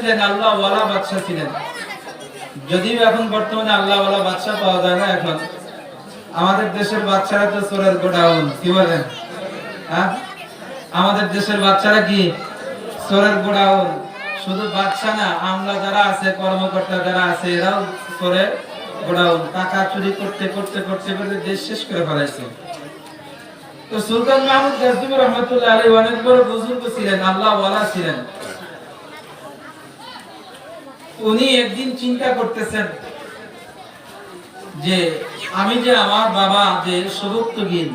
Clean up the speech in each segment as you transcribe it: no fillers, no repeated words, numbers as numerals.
ছিলেন, আল্লাহ ওয়ালা বাদশা ছিলেন। যদিও এখন বর্তমানে আল্লাহ ওয়ালা বাদশা পাওয়া যায় না। এখন আমাদের দেশের বাচ্চারা তো চোরের গোডাউন, কি বলেন? হ্যাঁ, আমাদের দেশের বাচ্চারা কি চোরের গোডাউন। শুধু বাচ্চা না, আমলা যারা আছে, কর্মকর্তা যারা আছে, এরাও চোরের গোডাউন। টাকা চুরি করতে করতে করতে করতে দেশ শেষ করে ফেলাইছে। তো সুলতান মাহমুদ গাজনভী রহমাতুল্লাহ আলাইহি অনেক বড় বুজুর্গ ছিলেন, আল্লাহ ওয়ালা ছিলেন। উনি একদিন চিন্তা করতেছেন যে আমি যে আমার বাবা যে সুভুক্তগীন,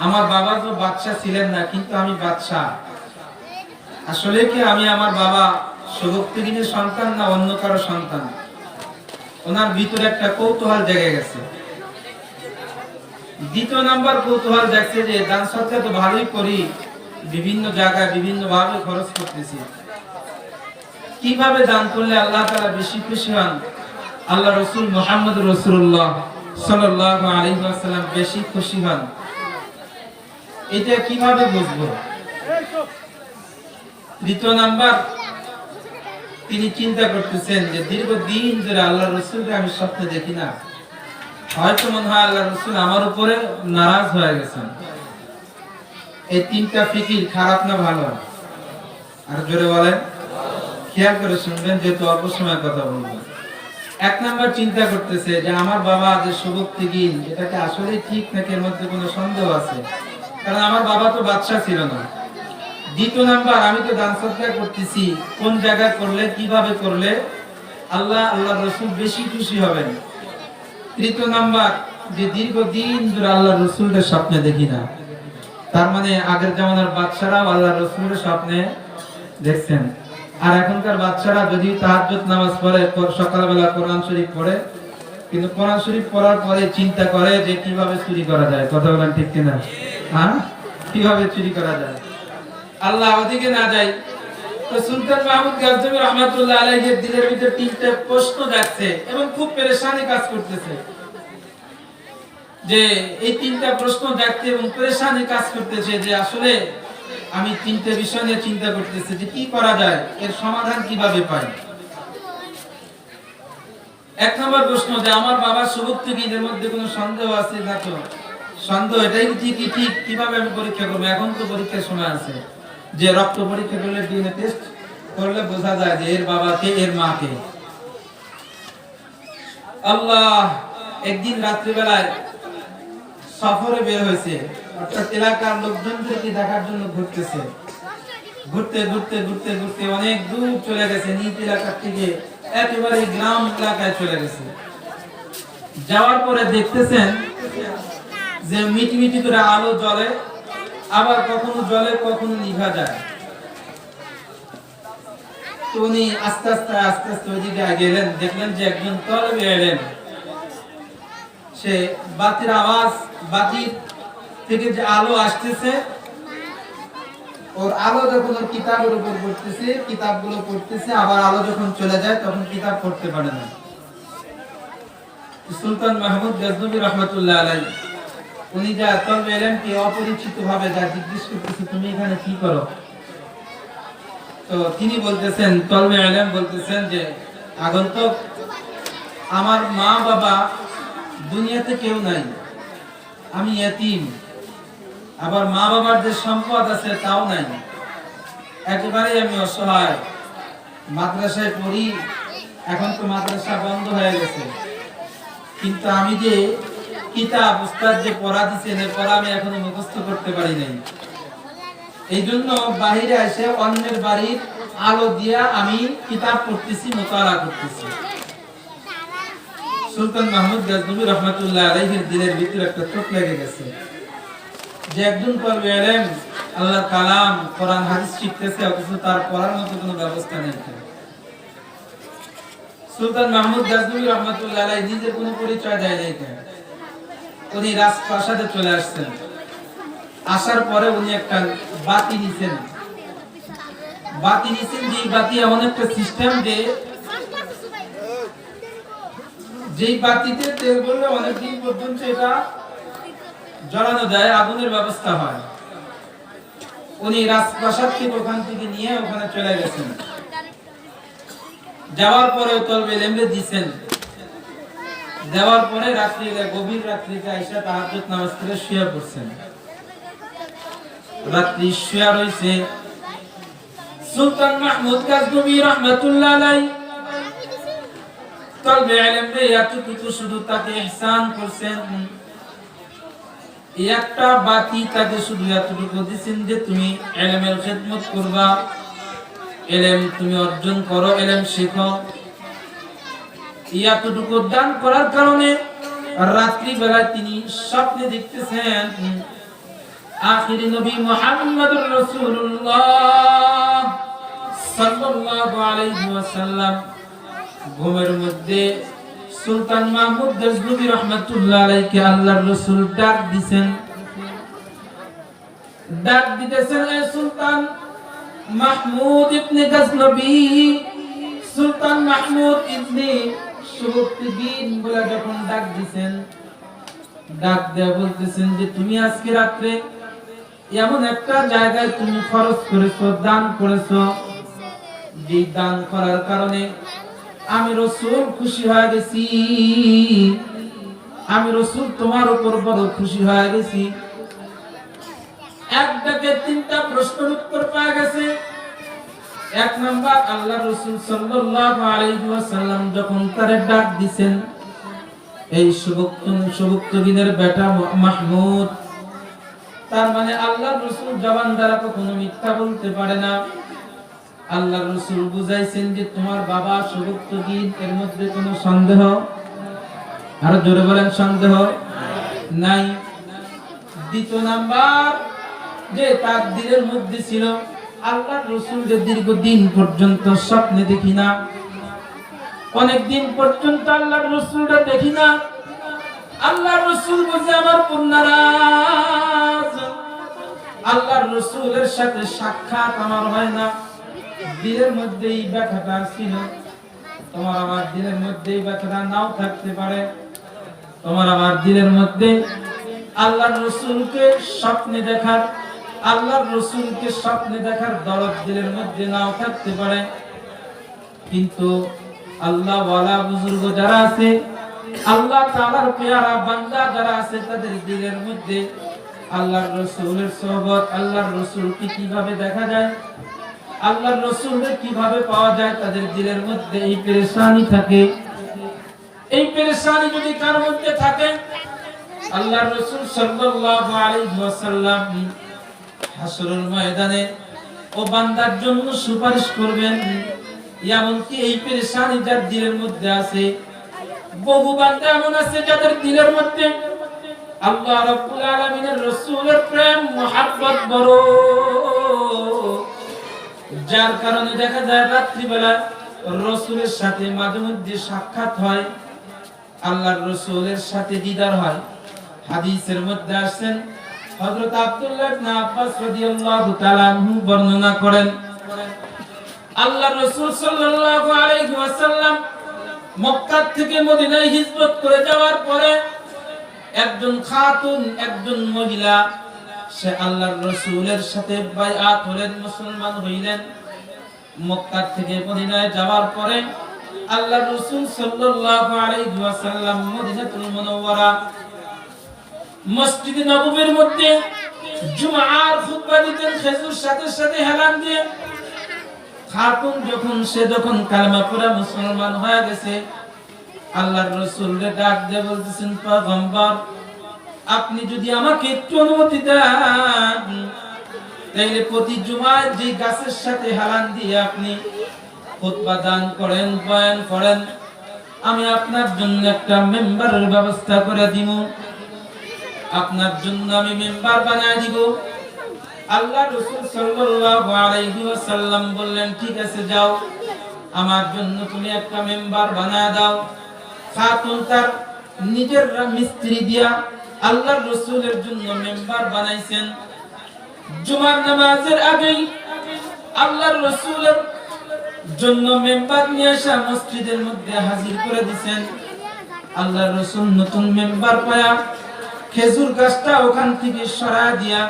আমার বাবা তো বাদশা ছিলেন না, কিন্তু আমি বাদশা। আসলে কি আমি আমার বাবা সুভুক্তগীনের সন্তান না অন্য কারো সন্তান? ওনার ভিতরে একটা কৌতূহল জেগে গেছে। দ্বিতীয় নাম্বার কৌতূহল দেখছে যে দান সদকা তো ভালোই করি, বিভিন্ন জায়গায় বিভিন্ন ভাবে খরচ করতেছি, কিভাবে দান করলে আল্লাহ তাআলা বেশি খুশি হন, আল্লাহ রাসূল মুহাম্মদ রাসূলুল্লাহ সাল্লাল্লাহু আলাইহি ওয়াসাল্লাম বেশি খুশি হন, এটা কিভাবে বুঝবো? দ্বিতীয় নাম্বার তিনি চিন্তা করতেছেন যে দীর্ঘদিন ধরে আল্লাহ রাসূলকে আমি স্বপ্নে দেখি না, হয়তো মনে হয় আল্লাহ রাসূল আমার উপরে নারাজ হয়ে গেছেন। এই তিনটা ফিকির খারাপ না ভালো? আর জোরে বলেন, খেয়াল করে শুনবেন যেহেতু অল্প সময় কথা বলবো। এক নাম্বার চিন্তা করতেছে যে আমার বাবা যে সুভুক্তগীন, এটাকে আসলে ঠিক নাকি এর মধ্যে কোনো সন্দেহ আছে, কারণ আমার বাবা তো বাদশা ছিল না। দ্বিতীয় নাম্বার, আমি তো দান সদকা করতেছি, কোন জায়গায় করলে কিভাবে করলে আল্লাহ রাসূল বেশি খুশি হবেন। তৃতীয় নাম্বার, যে দীর্ঘদিন ধরে আল্লাহ রাসূলের স্বপ্নে দেখি না, তার মানে আগের জামানার বাদশারাও আল্লাহ রাসূলের স্বপ্নে দেখছেন। আর এখনকার বাচ্চারা যদি তাহাজ্জুদ নামাজ পড়ে, সকালবেলা কোরআন শরীফ পড়ে, কিন্তু কোরআন শরীফ পড়ার পরে চিন্তা করে যে কিভাবে চুরি করা যায়। কথা বলেন ঠিক কিনা? হ্যাঁ, কিভাবে চুরি করা যায়, আল্লাহ ওদিকে না যায়। তো সুলতান মাহমুদ গাজনভী রহমাতুল্লাহ আলাইহির দিলের ভিতরে তিনটা প্রশ্ন জাগছে এবং খুব পেরেশানি কাজ করতেছে। যে এই তিনটা প্রশ্ন জাগতে এবং পেরেশানি কাজ করতেছে যে আসলে আমি তিনটে বিষয় নিয়ে চিন্তা করতেছি যে কি করা যায়, এর সমাধান কিভাবে পাই। এক নম্বর প্রশ্ন, যে আমার বাবার সুভুক্তগীনের মধ্যে কোনো সন্দেহ আছে না? তো সন্দেহ, এটাই ঠিকই ঠিক, কিভাবে আমি পরীক্ষা করবো? এখন তো পরীক্ষার সময় আছে, যে রক্ত পরীক্ষা করলে, ডিএনএ টেস্ট করলে বোঝা যায় যে এর বাবা কে, এর মা কে। আল্লাহ একদিন রাত্রিবেলায় সফরে বের হয়েছে, অর্থাৎ এলাকার লোকজনদেরকে দেখার জন্য ঘুরতেছে। ঘুরতে ঘুরতে ঘুরতে ঘুরতে অনেক দূর চলে গেছে, নিজ এলাকার থেকে একেবারে গ্রাম এলাকায় চলে গেছে। যাওয়ার পরে দেখতেছেন যে মিটমিটি করে আলো জ্বলে, আবার কখনো জ্বলে কখনো নিভা যায়। তো উনি আস্তে আস্তে আস্তে আস্তে ওইদিকে গেলেন, দেখলেন যে একজন তলবে এলেন। সে বাতির আওয়াজ, বাতির থেকে যে আলো আসতেছে, ওর আলো যখন ওর কিতাবের উপর পড়তেছে, কিতাবগুলো পড়তেছে, আবার আলো যখন চলে যায় তখন কিতাব পড়তে পারে না। সুলতান মাহমুদ গাজনভী রহমাতুল্লাহ আলাইহি উনি যা তলবে এলেন কি অপরিচিত ভাবে যা জিজ্ঞেস করতেছে, তুমি এখানে কি করো? তো তিনি বলতেছেন, তলবে এলেন বলতেছেন যে আগন্তুক, আমার মা বাবা দুনিয়াতে কেউ নাই, আমি ইতিম, আবার মা বাবার যে সম্পদ আছে তাও নাই, একেবারে আমি অসহায়। মাদ্রাসায় পড়ি, এখন তো মাদ্রাসা বন্ধ হয়ে গেছে, কিন্তু আমি যে কিতাব উস্তাদ যে পড়া দিচ্ছেন, এই পড়া আমি এখনো মুখস্থ করতে পারি নাই। এই জন্য বাহিরে এসে অন্যের বাড়ির আলো দিয়া আমি কিতাব পড়তেছি, মুতালা করতেছি। সুলতান মাহমুদ গাজনভী রহমাতুল্লাহ আলাইহির দিলের ভিতরে একটা চোট লেগে গেছে যে একজন তলবে ইলম আল্লাহর কালাম কোরআন হাদিস শিখতেছে, অথচ তার পড়ার মতো কোনো ব্যবস্থা নেই। সুলতান মাহমুদ গাজনভী রহমাতুল্লাহ আলাইহি নিজের কোনো পরিচয় দেয় নাই। উনি রাজপ্রাসাদে চলে আসছেন। আসার পরে উনি একটা বাতি নিছেন। বাতি নিছেন, যে বাতি এমন একটা সিস্টেম যে যেই বাতিতে তেল বললে অনেকদিন পর্যন্ত এটা জ্বালানো যায়, আগুনের ব্যবস্থা হয়। উনি রাজপ্রাসাদ থেকে ওখান থেকে নিয়ে ওখানে চলে গেছেন। যাওয়ার পরে তলবে ইলমে দিয়েছেন। দেওয়ার পরে রাত্রিতে গভীর রাত্রিতে আয়েশা তাহাজ্জুদ নামাজ পড়ে শুয়ে পড়ছেন। রাত্রি শুয়ে রইছে। সুলতান মাহমুদ গাজনবী রাহমাতুল্লাহ আলাইহি তলবে ইলমে এতটুকু শুধু তাকে ইহসান করছেন, একটা বাতি তাকে শুধু এতটুকু দিয়েছেন যে তুমি ইলমের খিদমত করবা, ইলম তুমি অর্জন করো, ইলম শেখো। এতটুকু দান করার কারণে রাত্রি বেলায় তিনি স্বপ্নে দেখতেছেন আখিরি নবী মুহাম্মদুর রাসূলুল্লাহ সাল্লাল্লাহু আলাইহি ওয়াসাল্লাম ঘুমের মধ্যে সুলতান মাহমুদ গজনবী রাহমাতুল্লাহ আলাইহি আল্লাহর রাসূল ডাক দিবেন, ডাক দিতেছেন এ সুলতান মাহমুদ ইবনে গজনবী, সুলতান মাহমুদ ইবনে সুবুক্তিদ্বীন বলে যখন ডাক দিবেন, ডাক দেয়া বলতেছেন যে তুমি আজকে রাতে এমন একটা জায়গায় তুমি খরচ করেছো, দান করেছো, যে দান করার কারণে আমি রাসূল খুশি হয়ে গেছি, আমি রাসূল তোমার উপর বড় খুশি হয়ে গেছি। এক ডাকে তিনটা প্রশ্নের উত্তর পাওয়া গেছে। এক নাম্বার, আল্লাহ রাসূল সাল্লাল্লাহু আলাইহি ওয়াসাল্লাম যখন তারে ডাক দিবেন, এই সুবুক্তিদ্বীনের বেটা মাহমুদ, তার মানে আল্লাহ রাসূল জবান দ্বারা কখনো মিথ্যা বলতে পারে না। আল্লাহ রাসূল বুঝাইছেন যে তোমার বাবা সুবুক্তিদ্বীন, এর মধ্যে কোনো সন্দেহ, আর জোরে বলেন সন্দেহ নাই। দ্বিতীয় নাম্বার, যে তার দিলের মধ্যে ছিল আল্লাহ রাসূল যে দীর্ঘদিন পর্যন্ত স্বপ্নে দেখি না, অনেক দিন পর্যন্ত আল্লাহ রাসূলকে দেখি না। আল্লাহ রাসূল বুঝে আমার পুন্নারাজ, আল্লাহ রাসূলের সাথে সাক্ষাৎ আমার হয় না। দিলের মধ্যে এই ব্যথাটা ছিল, তোমার আমার দিলের মধ্যে এই ব্যথাটা নাও থাকতে পারে। তোমার আমার দিলের মধ্যে আল্লাহ রাসূলকে স্বপ্নে দেখার, আল্লাহর রাসূলকে স্বপ্নে দেখার দরদ দিলের মধ্যে নাও থাকতে পারে। কিন্তু আল্লাহ ওয়ালা বুজুর্গ যারা আছে, আল্লাহ তাআলার পেয়ারা বান্দা যারা আছে, তাদের দিলের মধ্যে আল্লাহর রাসূলের সোহবত, আল্লাহর রাসূলকে কিভাবে দেখা যায়, আল্লাহর রাসূলকে কিভাবে পাওয়া যায়, তাদের দিলের মধ্যে এই পেরেশানি থাকে। এই পেরেশানি যদি কার মধ্যে থাকে, আল্লাহর রাসূল সাল্লাল্লাহু আলাইহি ওয়াসাল্লাম হাসরের ময়দানে ও বান্দার জন্য সুপারিশ করবেন। এমনকি এই পেরেশানি যার দিলের মধ্যে আছে, বহু বান্দা এমন আছে যাদের দিলের মধ্যে আল্লাহ রাব্বুল আলামিনের রাসূলের প্রেম মুহাব্বত বড়, যার কারণে দেখা যায় রাত্রিবেলা রাসূলের সাথে মাঝে মধ্যে সাক্ষাৎ হয়, আল্লাহর রাসূলের সাথে দিদার হয়। হাদিসের মধ্যে আসেন, হযরত আব্দুল্লাহ ইবনে আব্বাস রাদিয়াল্লাহু তাআলা আনহু বর্ণনা করেন, আল্লাহর রাসূল সাল্লাল্লাহু আলাইহি ওয়াসাল্লাম মক্কা থেকে মদিনায় হিজরত করে যাওয়ার পরে একজন খাতুন, একজন মহিলা, সে আল্লাহর রাসূলের সাথে বাইআত হলেন, মুসলমান হইলেন। মক্কা থেকে মদিনায় যাওয়ার পরে আল্লাহর রাসূল সাল্লাল্লাহু আলাইহি ওয়াসাল্লাম মদিনাতুল মুনাওয়ারা মসজিদে নববীর মধ্যে জুমার খুতবা দিতেন খেজুর সাথে সাথে হেলান দিয়ে। খাতুন যখন কালেমা পড়ে মুসলমান হয়ে গেছে, আল্লাহর রাসূলকে ডাক দিয়ে বলতেছেন, পয়গম্বর আপনি যদি আমাকে একটু অনুমতি দেন, তাইলে প্রতি জুমায় যে গাছের সাথে হেলান দিয়ে আপনি খুতবা দান করেন, বয়ান করেন, আমি আপনার জন্য একটা মেম্বারের ব্যবস্থা করে দিব, আপনার জন্য আমি মেম্বার বানায় দিব। আল্লাহ রাসূল সাল্লাল্লাহু আলাইহি ওয়াসাল্লাম বললেন, ঠিক আছে যাও, আমার জন্য তুমি একটা মেম্বার বানায় দাও। খাতুন তার নিজের মিস্ত্রি দিয়া আল্লাহর রাসূলের জন্য মেম্বার বানাইছেন। জুমার নামাজের আগেই আল্লাহর রাসূলের জন্য মেম্বার নিয়ে এসে মসজিদের মধ্যে হাজির করে দিবেন। আল্লাহর রাসূল নতুন মেম্বার পায়া খেজুর গাছটা ওখান থেকে সরায় দিয়া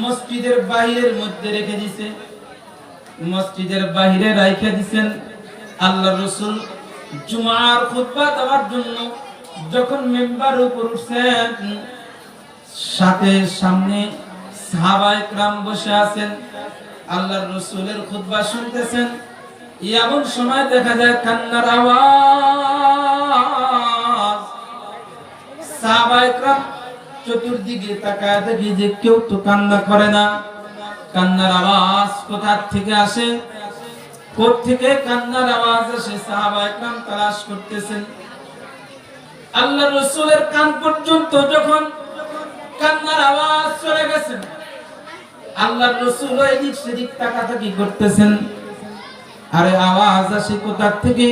মসজিদের বাহিরের মধ্যে রেখে দিয়েছে। মসজিদের বাহিরে রাইখা দিবেন। আল্লাহর রাসূল জুমার খুতবা দেওয়ার জন্য যখন মিম্বারের উপর উঠছেন, সাথে সামনে সাহাবায়ে কেরাম বসে আছেন, আল্লাহর রাসূলের খুতবা শুনতেছেন। এমন সময় দেখা যায় কান্নার আওয়াজ। সাহাবায়ে কেরাম চতুর্দিকে তাকায় দেখি যে কেউ তো কান্না করে না। কান্নার আওয়াজ কোথা থেকে আসে, কোত্থেকে কান্নার আওয়াজ আসে? সাহাবায়ে কেরাম তালাশ করতেছেন। আল্লাহর রাসূলের কান পর্যন্ত যখন কান্নার আওয়াজ চলে গেছে, আল্লাহর রাসূল এদিক সেদিক তাকাতাকি করতেছেন। আরে আওয়াজ আসে কোথা থেকে,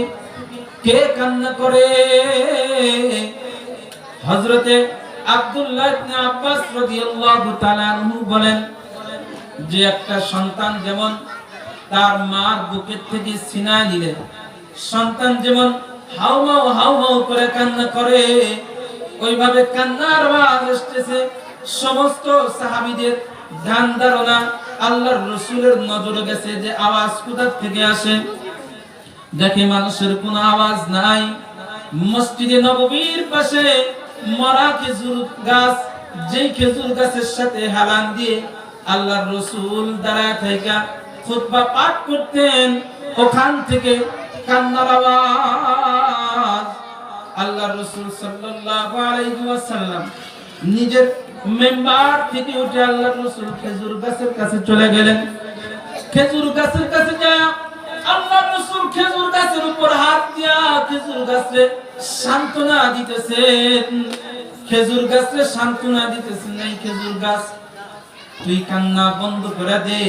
কে কান্না করে? হযরতে আব্দুল্লাহ ইবনে আব্বাস রাদিয়াল্লাহু তাআলা আনহু বলেন যে একটা সন্তান যেমন তার মার বুকের থেকে সিনায় নিলে সন্তান যেমন হাউমাউ হাউমাউ করে কান্না করে, ওইভাবে কান্নার আওয়াজ আসতেছে। সমস্ত সাহাবীদের ধ্যান ধারণা আল্লাহর রাসূলের নজরে গেছে যে আওয়াজ কোথা থেকে আসে। দেখে মানুষের কোনো আওয়াজ নাই। মসজিদে নববীর পাশে মরা খেজুর গাছ, যেই খেজুর গাছের সাথে হেলান দিয়ে আল্লাহর রাসূল দাঁড়ায় থেকে খুতবা পাঠ করতেন, ওখান থেকে কান্নার আওয়াজ। আল্লাহর রাসূল সাল্লাল্লাহু আলাইহি ওয়াসাল্লাম নিজের মিম্বার থেকে উঠে আল্লাহর রাসূল খেজুর গাছের কাছে চলে গেলেন। খেজুর গাছের কাছে যায় আল্লাহর রাসূল খেজুর গাছের উপর হাত দিয়া খেজুর গাছে সান্ত্বনা দিতেছেন। খেজুর গাছে সান্ত্বনা দিতেছেন, এই খেজুর গাছ তুই কান্না বন্ধ করে দে,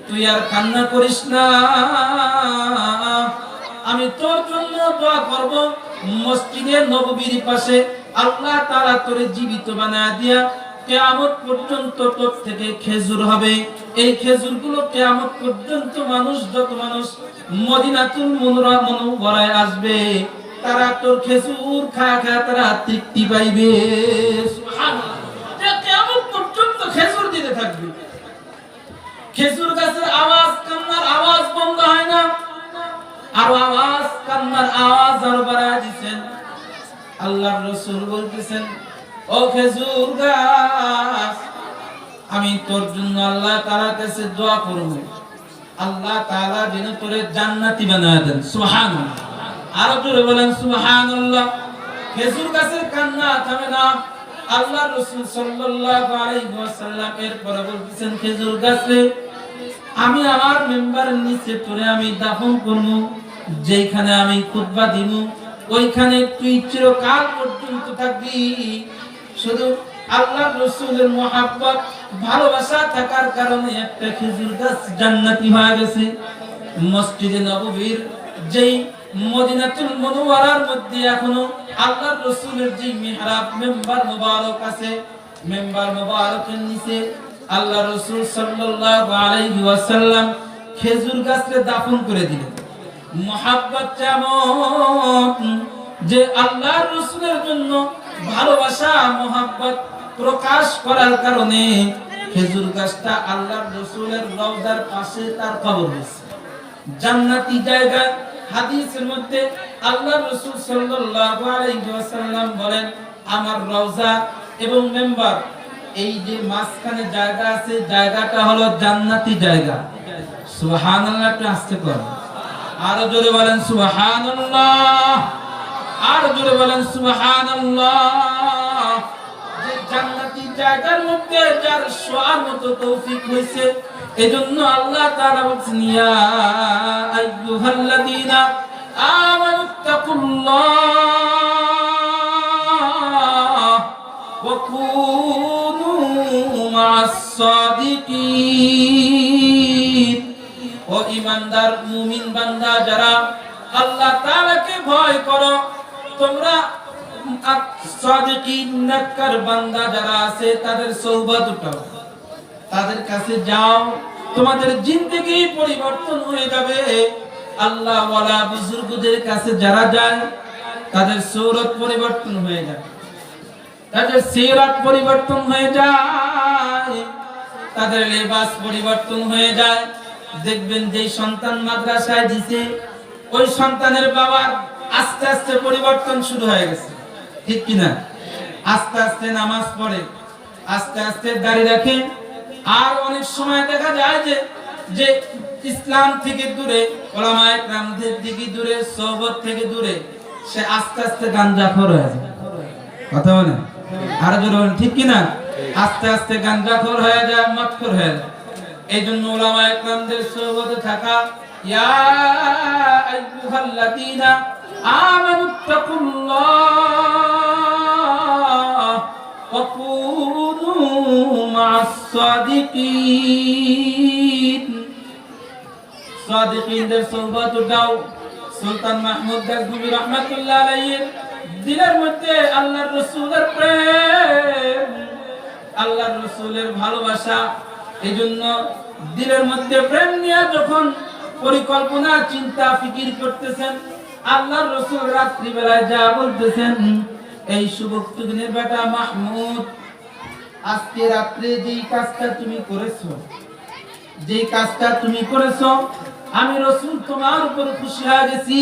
তুই আর কান্না করিস না, আমি তোর জন্য দোয়া করব। মসজিদে নববীর পাশে আল্লাহ তাআলা তোরে জীবিত বানায়া দিয়া কিয়ামত পর্যন্ত তোর থেকে খেজুর হবে। এই খেজুরগুলো কিয়ামত পর্যন্ত মানুষ, যত মানুষ মদিনাতুল মুনাওয়ারায় আসবে, তারা তোর খেজুর খায়া খায়া তারা তৃপ্তি পাইবে। সুবহানাল্লাহ, কিয়ামত পর্যন্ত খেজুর দিতে থাকবে। খেজুর গাছের আওয়াজ, কান্নার আওয়াজ বন্ধ হয় না। আর আওয়াজ, কান্নার আওয়াজ আরো বাড়ায় দিবেন। আল্লাহর রাসূল বলতেছেন, ও খেজুর গাছ, আমি তোর জন্য আল্লাহ তাআলার কাছে দোয়া করব, আল্লাহ তাআলা যেন তোরে জান্নাতি বানায় দেন। সুবহানাল্লাহ, আরো জোরে বলেন সুবহানাল্লাহ। খেজুর গাছের কান্না থামে না। আল্লাহর রাসূল সাল্লাল্লাহু আলাইহি ওয়াসাল্লাম এরপর বলতেছেন, খেজুর গাছে আমি আমার মিম্বারের নিচে তোরে আমি দাফন করব, যেখানে আমি খুতবা দিব ওইখানে তুই চিরকাল পর্যন্ত থাকবি। শুধু আল্লাহর রাসূলের মহব্বত, ভালোবাসা থাকার কারণে একটা খেজুর গাছ জান্নাতি হয়ে গেছে। মসজিদে নববীর যেই মদিনাতুল মুনাওয়ারার মধ্যে এখনো আল্লাহর রাসূলের যে মিহরাব মিম্বার মুবারক আছে, মিম্বার মুবারকের নিচে আল্লাহর রাসূল সাল্লাল্লাহু আলাইহি ওয়াসাল্লাম খেজুর গাছকে দাফন করে দিলেন। মহব্বত যেমন যে আল্লাহর রাসূলের জন্য ভালোবাসা, মহব্বত প্রকাশ করার কারণে খেজুর গাছটা আল্লাহর রাসূলের রওজার পাশে তার কবর হয়েছে, জান্নাতি জায়গা। হাদিসের মধ্যে আল্লাহর রাসূল সাল্লাল্লাহু আলাইহি ওয়াসাল্লাম বলেন, আমার রওজা এবং মিম্বার এই যে মাঝখানে জায়গা আছে, জায়গাটা হলো জান্নাতি জায়গা। সুবহানাল্লাহ, একটু আস্তে করুন, আরো জোরে বলেন সুবহানাল্লাহ, আরো জোরে বলেন সুবহানাল্লাহ। যে জান্নাতি জায়গার মধ্যে যার শোয়ার মতো তৌফিক হয়েছে, এজন্য আল্লাহ তাআলা বলেন, ইয়া আইয়ুহাল্লাযীনা আমানুত্তাকুল্লাহ ওয়া কুনু মা'আস সাদিকিন। ও ঈমানদার মুমিন বান্দা যারা আল্লাহ তাআলাকে ভয় করো, তোমরা সাদিকিন নেককার বান্দা যারা আছে তাদের সওবাত উঠাও, তাদের কাছে যাও, তোমাদের জিন্দেগি পরিবর্তন হয়ে যাবে। আল্লাহ ওয়ালা বুজুর্গদের কাছে যারা যায় তাদের সূরত পরিবর্তন হয়ে যায়, তাদের সিরাত পরিবর্তন হয়ে যায়, তাদের লেবাস পরিবর্তন হয়ে যায়। দেখবেন যে সন্তান মাদ্রাসায় দিছে ওই সন্তানের বাবার আস্তে আস্তে পরিবর্তন শুরু হয়ে গেছে, ঠিক কিনা? আস্তে আস্তে নামাজ পড়ে, আস্তে আস্তে দাড়ি রাখে, আর অনেক সময় দেখা যায় যে ইসলাম থেকে দূরে, ওলামায়ে কেরামদের থেকে দূরে, সোহবত থেকে দূরে সে আস্তে আস্তে গাঞ্জাখোর হয়ে যায়। কথা বলেন, আর জোরে বলেন, ঠিক কিনা? আস্তে আস্তে গাঞ্জাখোর হয়ে যায়, মদখোর হয়ে যায়। এই জন্য ওলামায়ে কেরামদের সোহবতে থাকা, ইয়া আইয়ুহাল্লাযীনা আমানুত্তাকুল্লাহ ওয়া কুনু মা'আস সাদিকিন। সাদিকিনদের সোহবত দাও। সুলতান মাহমুদ গাজনবী রাহমাতুল্লাহ আলাইহির দিলের মধ্যে আল্লাহর রাসূলের প্রেম, আল্লাহর রাসূলের ভালোবাসা। এইজন্য দিলের মধ্যে প্রেম নিয়ে যখন পরিকল্পনা চিন্তা ফিকির করতেছেন, আল্লাহর রাসূল রাত্রি বেলায় যা বলতেছেন, এই সুবক্ত দিনের বেটা মাহমুদ, আজকে রাত্রে যেই কাজটা তুমি করেছো, যেই কাজটা তুমি করেছো, আমি রাসূল তোমার উপর খুশি হয়ে গেছি।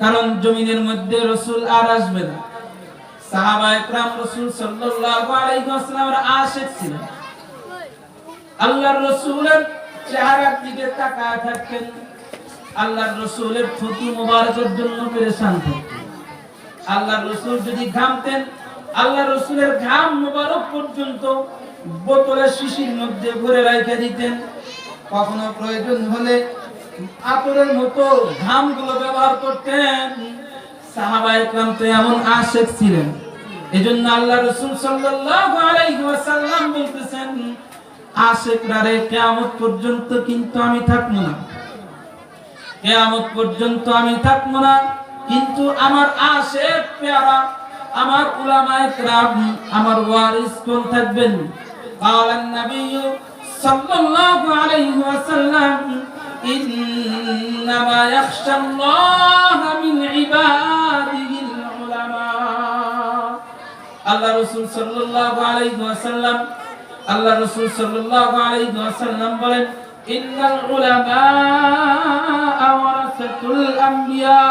কারণ জমিনের মধ্যে রাসূল আর আসবে না। সাহাবায়ে কেরাম রাসূল সাল্লাল্লাহু আলাইহি ওয়াসাল্লামের আশিক ছিলেন। আল্লাহর রাসূলের চেহারার দিকে তাকায় থাকতেন, আল্লাহর রাসূলের থুতু মোবারকের জন্য পেরেশান থাকতেন। আল্লাহর রাসূল যদি ঘামতেন, আল্লাহর রাসূলের ঘাম মোবারক পর্যন্ত বোতলের শিশির মধ্যে ভরে রেখে দিতেন। কখনো প্রয়োজন হলে আতরের মতো ঘামগুলো ব্যবহার করতেন। সাহাবায়ে কেরাম তো এমন আশিক ছিলেন। এজন্য আল্লাহর রাসূল সাল্লাল্লাহু আলাইহি ওয়াসাল্লাম বলতেছেন, আশিকরা রে, কিয়ামত পর্যন্ত কিন্তু আমি থাকবো না, কিয়ামত পর্যন্ত আমি থাকবো না, কিন্তু আমার আশিক পেয়ারা, আমার উলামায়ে কেরাম, আমার ওয়ারিস কোন থাকবেন। ক্বালান নাবিয়্যু সাল্লাল্লাহু আলাইহি ওয়াসাল্লাম, ইন্নামা ইয়াখশাল্লাহা মিন ইবাদিহিল উলামা। আল্লাহ রাসূল সাল্লাল্লাহু আলাইহি ওয়াসাল্লাম, আল্লাহ রাসূল সাল্লাল্লাহু আলাইহি ওয়াসাল্লাম বলেন, ইন্নাল উলামা ওয়ারাসাতুল আমবিয়া।